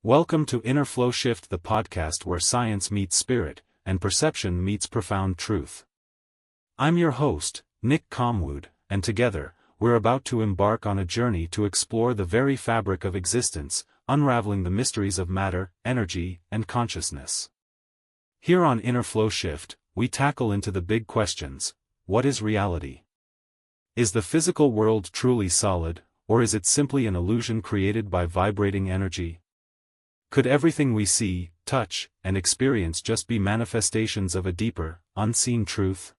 Welcome to Inner Flow Shift, the podcast where science meets spirit, and perception meets profound truth. I'm your host, Nick Comwood, and together, we're about to embark on a journey to explore the very fabric of existence, unraveling the mysteries of matter, energy, and consciousness. Here on Inner Flow Shift, we tackle into the big questions: what is reality? Is the physical world truly solid, or is it simply an illusion created by vibrating energy? Could everything we see, touch, and experience just be manifestations of a deeper, unseen truth?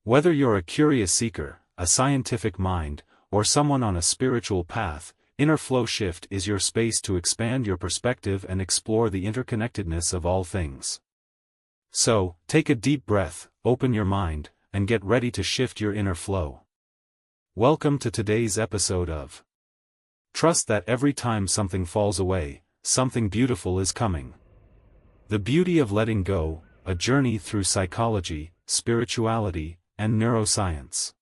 Whether you're a curious seeker, a scientific mind, or someone on a spiritual path, Inner Flow Shift is your space to expand your perspective and explore the interconnectedness of all things. So, take a deep breath, open your mind, and get ready to shift your inner flow. Welcome to today's episode of Trust that every time something falls away, something beautiful is coming. The beauty of letting go, a journey through psychology, spirituality, and neuroscience.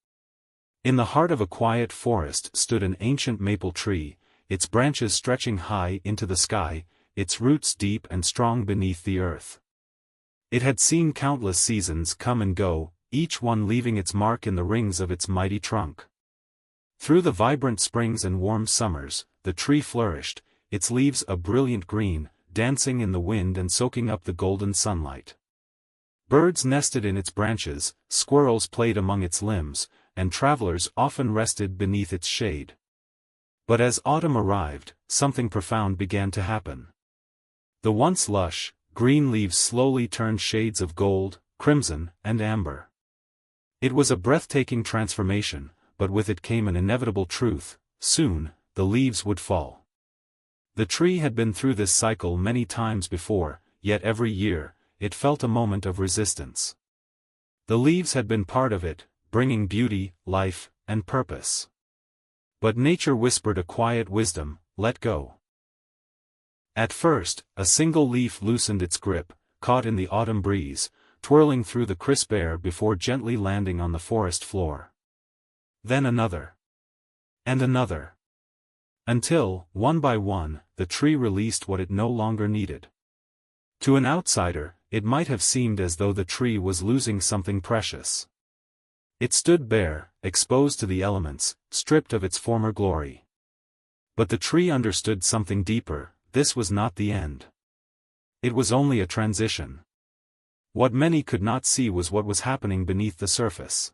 In the heart of a quiet forest stood an ancient maple tree, its branches stretching high into the sky, its roots deep and strong beneath the earth. It had seen countless seasons come and go, each one leaving its mark in the rings of its mighty trunk. Through the vibrant springs and warm summers, the tree flourished, its leaves a brilliant green, dancing in the wind and soaking up the golden sunlight. Birds nested in its branches, squirrels played among its limbs, and travelers often rested beneath its shade. But as autumn arrived, something profound began to happen. The once lush, green leaves slowly turned shades of gold, crimson, and amber. It was a breathtaking transformation, but with it came an inevitable truth: soon, the leaves would fall. The tree had been through this cycle many times before, yet every year, it felt a moment of resistance. The leaves had been part of it, bringing beauty, life, and purpose. But nature whispered a quiet wisdom: let go. At first, a single leaf loosened its grip, caught in the autumn breeze, twirling through the crisp air before gently landing on the forest floor. Then another. And another. Until, one by one, the tree released what it no longer needed. To an outsider, it might have seemed as though the tree was losing something precious. It stood bare, exposed to the elements, stripped of its former glory. But the tree understood something deeper: this was not the end. It was only a transition. What many could not see was what was happening beneath the surface.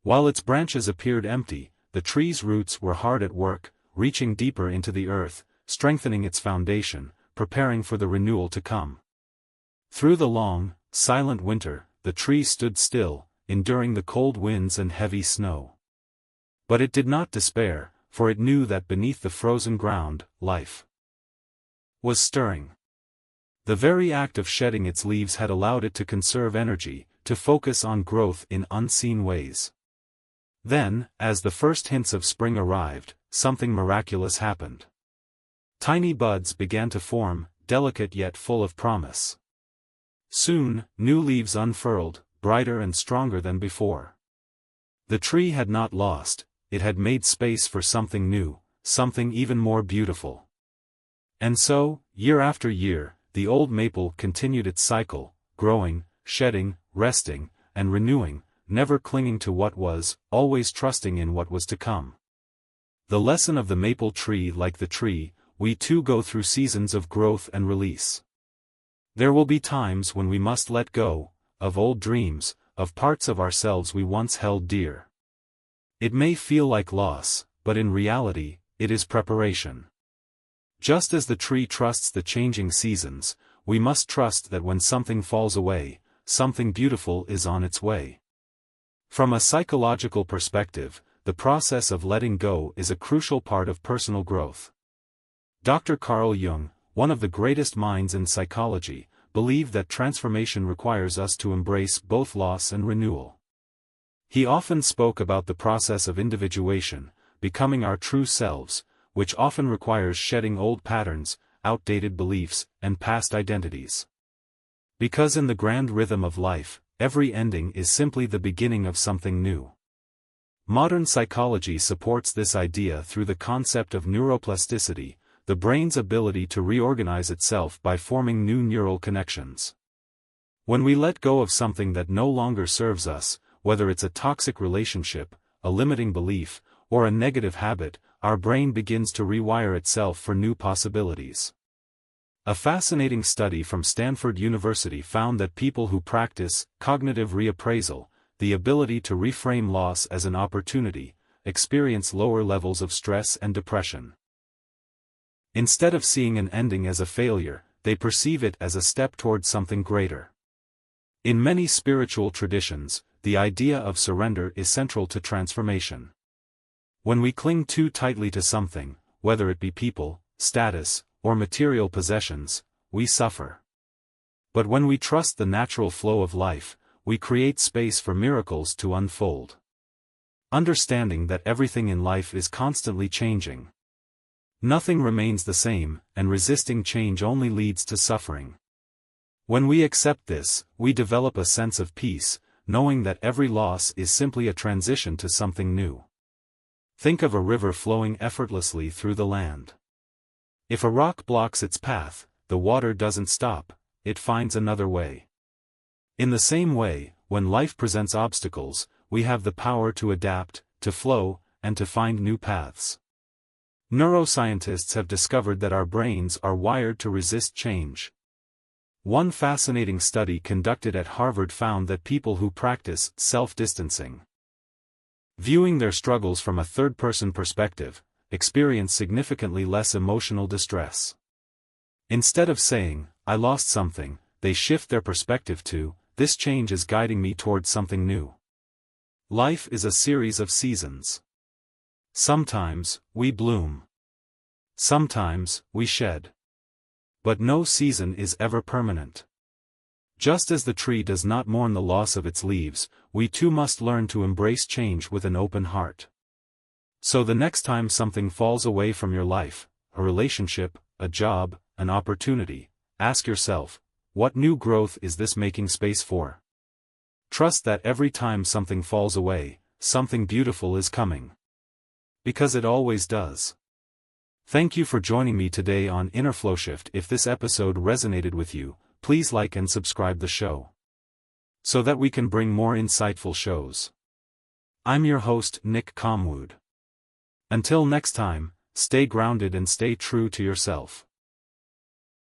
While its branches appeared empty, the tree's roots were hard at work, reaching deeper into the earth, strengthening its foundation, preparing for the renewal to come. Through the long, silent winter, the tree stood still, enduring the cold winds and heavy snow. But it did not despair, for it knew that beneath the frozen ground, life was stirring. The very act of shedding its leaves had allowed it to conserve energy, to focus on growth in unseen ways. Then, as the first hints of spring arrived, something miraculous happened. Tiny buds began to form, delicate yet full of promise. Soon, new leaves unfurled, brighter and stronger than before. The tree had not lost, it had made space for something new, something even more beautiful. And so, year after year, the old maple continued its cycle, growing, shedding, resting, and renewing, never clinging to what was, always trusting in what was to come. The lesson of the maple tree: like the tree, we too go through seasons of growth and release. There will be times when we must let go of old dreams, of parts of ourselves we once held dear. It may feel like loss, but in reality, it is preparation. Just as the tree trusts the changing seasons, we must trust that when something falls away, something beautiful is on its way. From a psychological perspective, the process of letting go is a crucial part of personal growth. Dr. Carl Jung, one of the greatest minds in psychology, believed that transformation requires us to embrace both loss and renewal. He often spoke about the process of individuation, becoming our true selves, which often requires shedding old patterns, outdated beliefs, and past identities. Because in the grand rhythm of life, every ending is simply the beginning of something new. Modern psychology supports this idea through the concept of neuroplasticity, the brain's ability to reorganize itself by forming new neural connections. When we let go of something that no longer serves us, whether it's a toxic relationship, a limiting belief, or a negative habit, our brain begins to rewire itself for new possibilities. A fascinating study from Stanford University found that people who practice cognitive reappraisal, the ability to reframe loss as an opportunity, experience lower levels of stress and depression. Instead of seeing an ending as a failure, they perceive it as a step towards something greater. In many spiritual traditions, the idea of surrender is central to transformation. When we cling too tightly to something, whether it be people, status, or material possessions, we suffer. But when we trust the natural flow of life, we create space for miracles to unfold. Understanding that everything in life is constantly changing. Nothing remains the same, and resisting change only leads to suffering. When we accept this, we develop a sense of peace, knowing that every loss is simply a transition to something new. Think of a river flowing effortlessly through the land. If a rock blocks its path, the water doesn't stop, it finds another way. In the same way, when life presents obstacles, we have the power to adapt, to flow, and to find new paths. Neuroscientists have discovered that our brains are wired to resist change. One fascinating study conducted at Harvard found that people who practice self-distancing, viewing their struggles from a third-person perspective, experience significantly less emotional distress. Instead of saying, "I lost something," they shift their perspective to, "This change is guiding me towards something new." Life is a series of seasons. Sometimes, we bloom. Sometimes, we shed. But no season is ever permanent. Just as the tree does not mourn the loss of its leaves, we too must learn to embrace change with an open heart. So the next time something falls away from your life, a relationship, a job, an opportunity, ask yourself, what new growth is this making space for? Trust that every time something falls away, something beautiful is coming. Because it always does. Thank you for joining me today on Inner Flowshift. If this episode resonated with you, please like and subscribe the show, so that we can bring more insightful shows. I'm your host, Nick Comwood. Until next time, stay grounded and stay true to yourself.